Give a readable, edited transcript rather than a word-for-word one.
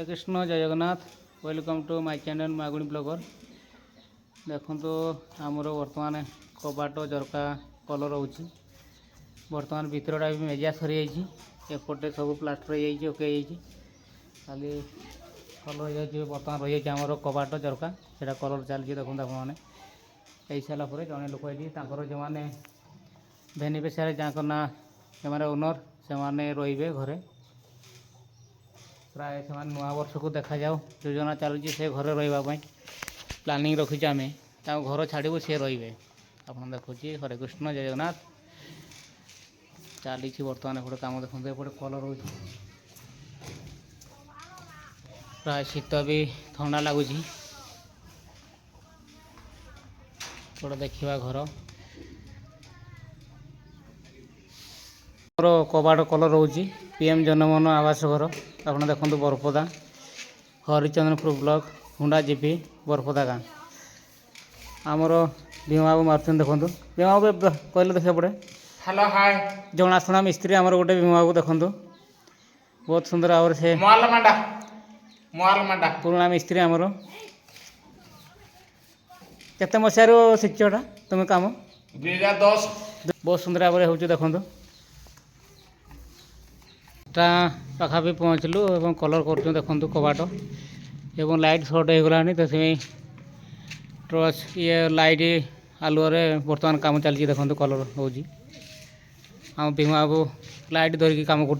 हरे कृष्ण जय Jagannath welcome to my channel Maguni blogger. देखो तो आमर बर्तमान कबाट झरका कलर होची बर्तमान भितरटा भी मेजिया सरी जाइए एपटे सब प्लास्टर हो ओके खाली कलर हो जाए बर्तमान रही जाए आमर कबाट झरका से कलर चलती देखो आपने यही सारापर जड़े लोक ये जो मैंने बेनिफिशियारी जहाँ ना से ओनर से रे घरे प्राय से नुआ वर्ष को देखा जाओ योजना चलुची से घरे रही प्लानिंग रखीचे आम घर छाड़ू सी रे आप देखुची हरे कृष्ण जय जगन्नाथ चली बर्तमान एपटे कम देखते एपटे कलर हो प्राय शीत भी ठंडा लगुच देखा घर कबाट कलर रोची पीएम जनमन आवास घर आप देखते बरपदा हरिचंद्रपुर ब्लॉक हुंडा जीपी बरपदा गाँ आमर भीमा बाबू मार्चन देखो भीमा बाबू कहले देखा पड़े हेलो हाय जनाशुना मिस्त्री आमर गोटे भीमा बाबू देखो बहुत सुंदर भाव से पुराना मिस्त्री आमर केते मसीह शिक्षटा तुम कम 2010 बहुत सुंदर भाव हो देखो पाखापी पहुँचलु और कलर कर देखो कबाट एवं लाइट सर्ट हो गला तो टर्च ये लाइट आलुअर बर्तमान काम चलती देखो कलर हो भीमा बाबू लाइट धरिकी काम कर